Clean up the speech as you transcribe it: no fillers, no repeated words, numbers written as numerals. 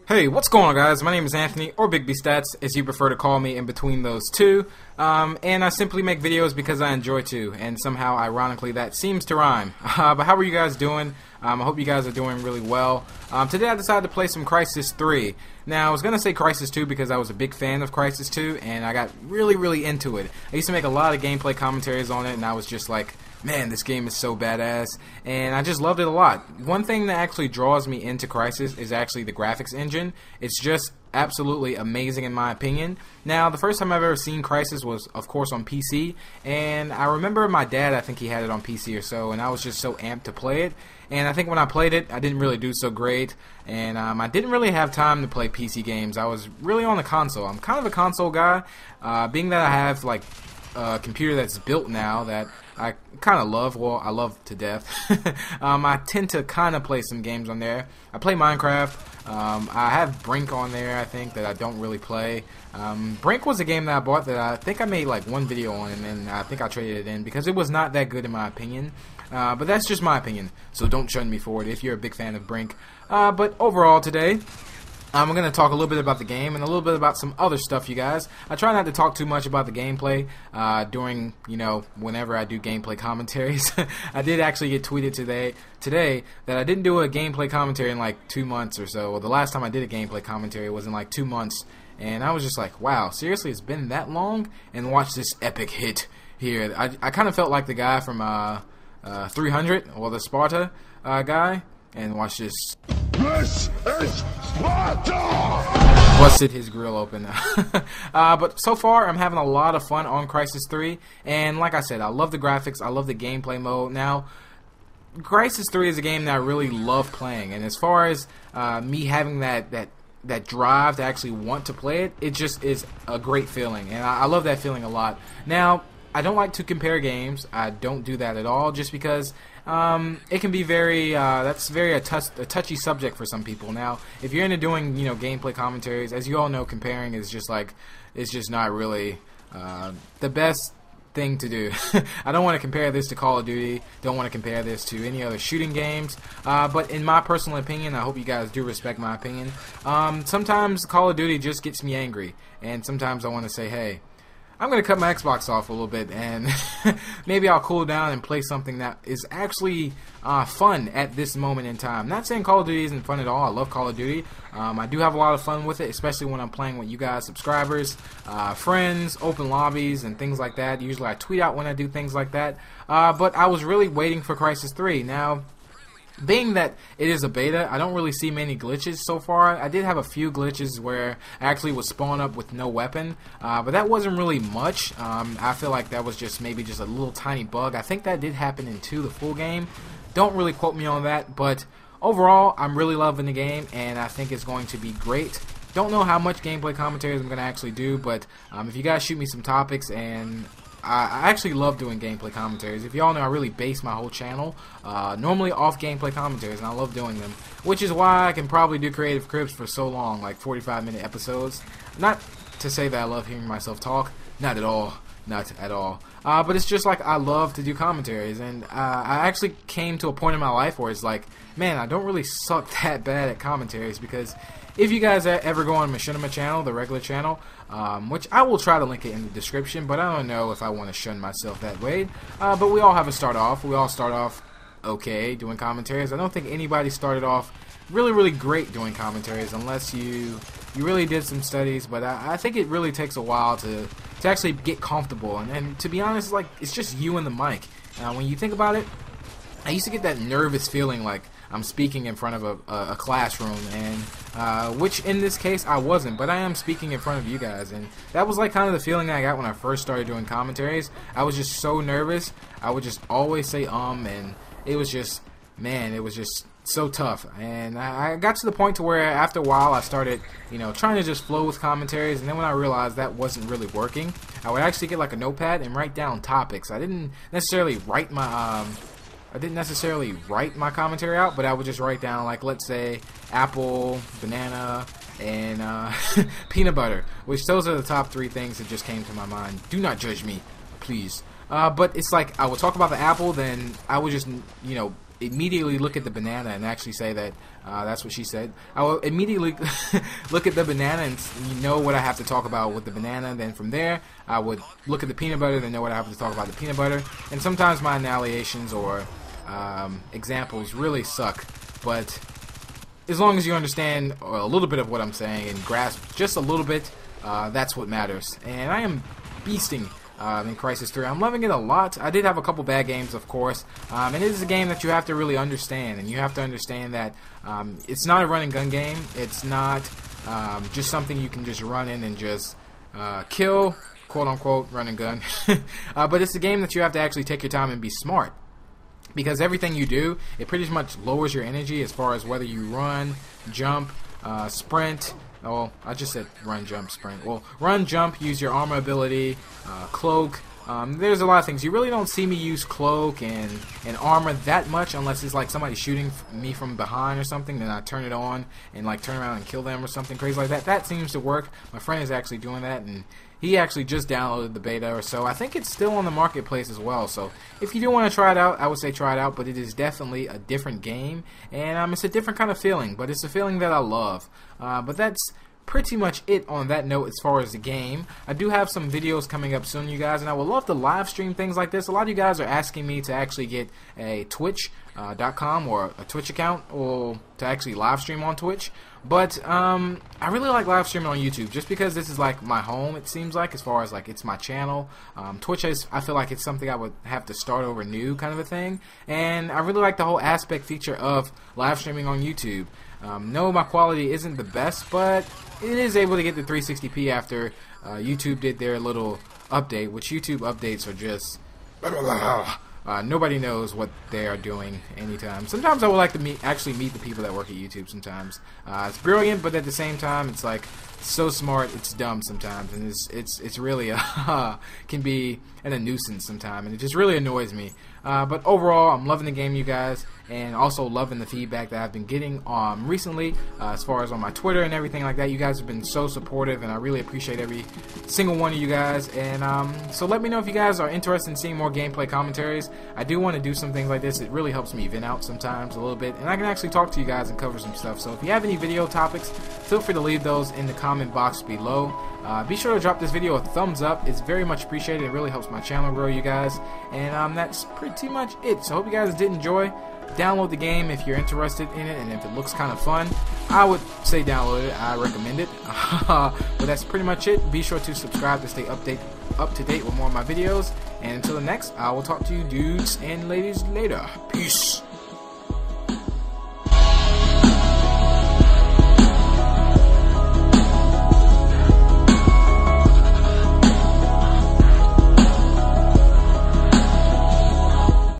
Hey, what's going on, guys? My name is Anthony, or Big B Stats, as you prefer to call me in between those two. And I simply make videos because I enjoy to, and somehow, ironically, that seems to rhyme. But how are you guys doing? I hope you guys are doing really well. Today I decided to play some Crysis 3. Now, I was going to say Crysis 2 because I was a big fan of Crysis 2, and I got really into it. I used to make a lot of gameplay commentaries on it, and I was just like, man, this game is so badass, and I just loved it a lot. One thing that actually draws me into Crysis is actually the graphics engine. It's just absolutely amazing in my opinion. Now, the first time I've ever seen Crysis was, of course, on PC, and I remember my dad, I think he had it on PC or so, and I was just so amped to play it. And I think when I played it, I didn't really do so great, and I didn't really have time to play PC games. I was really on the console. I'm kind of a console guy, being that I have like a computer that's built now that I kind of love. Well, I love to death. I tend to kind of play some games on there. I play Minecraft. I have Brink on there, I think, that I don't really play. Brink was a game that I bought that I think I made like one video on, and then I think I traded it in because it was not that good in my opinion. But that's just my opinion, so don't shun me for it if you're a big fan of Brink. But overall today, I'm going to talk a little bit about the game and a little bit about some other stuff, you guys. I try not to talk too much about the gameplay during, whenever I do gameplay commentaries. I did actually get tweeted today that I didn't do a gameplay commentary in like 2 months or so. Well, the last time I did a gameplay commentary was in like 2 months. And I was just like, wow, seriously, it's been that long? And watch this epic hit here. I kind of felt like the guy from 300, or the Sparta guy. And watch this. This is Sparta! Busted his grill open. But so far, I'm having a lot of fun on Crysis 3. And like I said, I love the graphics. I love the gameplay mode. Now, Crysis 3 is a game that I really love playing. And as far as me having that drive to actually want to play it, it just is a great feeling. And I love that feeling a lot. Now, I don't like to compare games. I don't do that at all, just because it can be that's a touchy subject for some people. Now, if you're into doing gameplay commentaries, as you all know, comparing is just like, it's just not really the best thing to do. I don't want to compare this to Call of Duty. Don't want to compare this to any other shooting games. But in my personal opinion, I hope you guys do respect my opinion. Sometimes Call of Duty just gets me angry, and sometimes I want to say, hey, I'm going to cut my Xbox off a little bit, and maybe I'll cool down and play something that is actually fun at this moment in time. Not saying Call of Duty isn't fun at all. I love Call of Duty. I do have a lot of fun with it, especially when I'm playing with you guys, subscribers, friends, open lobbies, and things like that. Usually I tweet out when I do things like that. But I was really waiting for Crysis 3. Now, being that it is a beta, I don't really see many glitches so far. I did have a few glitches where I actually was spawned up with no weapon, but that wasn't really much. I feel like that was just maybe just a little tiny bug. I think that did happen in the full game. Don't really quote me on that, but overall, I'm really loving the game, and I think it's going to be great. Don't know how much gameplay commentaries I'm going to actually do, but if you guys shoot me some topics, and I actually love doing gameplay commentaries. If y'all know, I really base my whole channel normally off gameplay commentaries, and I love doing them, which is why I can probably do Creative Cribs for so long, like 45-minute episodes. Not to say that I love hearing myself talk, not at all. Not at all. But it's just like I love to do commentaries, and I actually came to a point in my life where it's like, man, I don't really suck that bad at commentaries, because if you guys ever go on Machinima channel, the regular channel, which I will try to link it in the description, but I don't know if I want to shun myself that way. But we all have a start off. We all start off okay doing commentaries. I don't think anybody started off really great doing commentaries unless you really did some studies, but I think it really takes a while to actually get comfortable. And to be honest, like, it's just you and the mic. When you think about it, I used to get that nervous feeling like I'm speaking in front of a classroom, and which in this case I wasn't, but I am speaking in front of you guys, and that was like kind of the feeling that I got when I first started doing commentaries. I was just so nervous. I would just always say and it was just, man, it was just so tough. And I got to the point to where after a while I started trying to just flow with commentaries, and then when I realized that wasn't really working, I would actually get like a notepad and write down topics. I didn't necessarily write my commentary out, but I would just write down, like, let's say apple, banana, and peanut butter, which those are the top 3 things that just came to my mind. Do not judge me, please. But it's like I would talk about the apple, then I would just immediately look at the banana and actually say that that's what she said. I will immediately look at the banana and know what I have to talk about with the banana. Then from there, I would look at the peanut butter, then know what I have to talk about the peanut butter. And sometimes my annihilations or examples really suck, but as long as you understand a little bit of what I'm saying and grasp just a little bit, that's what matters. And I am beasting in Crysis 3. I'm loving it a lot. I did have a couple bad games, of course, and it is a game that you have to really understand, and you have to understand that it's not a run and gun game. It's not just something you can just run in and just kill, quote unquote, run and gun. But it's a game that you have to actually take your time and be smart, because everything you do, it pretty much lowers your energy as far as whether you run, jump, sprint. Oh, I just said run, jump, sprint. Well, run, jump, use your armor ability, cloak. There's a lot of things. You really don't see me use cloak and armor that much unless it's like somebody shooting me from behind or something. Then I turn it on and like turn around and kill them or something crazy like that. That seems to work. My friend is actually doing that, and he actually just downloaded the beta or so. I think it's still on the marketplace as well. So if you do want to try it out, I would say try it out. But it is definitely a different game, and it's a different kind of feeling. But it's a feeling that I love. But that's pretty much it on that note as far as the game. I do have some videos coming up soon, you guys, and I would love to live stream things like this. A lot of you guys are asking me to actually get a Twitch.com or a Twitch account, or to actually live stream on Twitch. But I really like live streaming on YouTube just because this is like my home, it seems like, as far as like it's my channel. Twitch is, I feel like it's something I would have to start over new kind of a thing, and I really like the whole aspect feature of live streaming on YouTube. No, my quality isn't the best, but it is able to get the 360p after YouTube did their little update, which YouTube updates are just nobody knows what they are doing anytime. Sometimes I would like to actually meet the people that work at YouTube sometimes. It's brilliant, but at the same time, it's like so smart, it's dumb sometimes, and it's really can be a nuisance sometimes, and it just really annoys me. But overall, I'm loving the game, you guys, and also loving the feedback that I've been getting recently, as far as on my Twitter and everything like that. You guys have been so supportive, and I really appreciate every single one of you guys. And so let me know if you guys are interested in seeing more gameplay commentaries. I do want to do some things like this. It really helps me vent out sometimes a little bit, and I can actually talk to you guys and cover some stuff. So if you have any video topics, feel free to leave those in the comment box below. Be sure to drop this video a thumbs up. It's very much appreciated. It really helps my channel grow, you guys. And that's pretty much it. So I hope you guys did enjoy. Download the game if you're interested in it, and if it looks kind of fun, I would say download it. I recommend it. But that's pretty much it. Be sure to subscribe to stay up to date with more of my videos. And until the next, I will talk to you dudes and ladies later. Peace.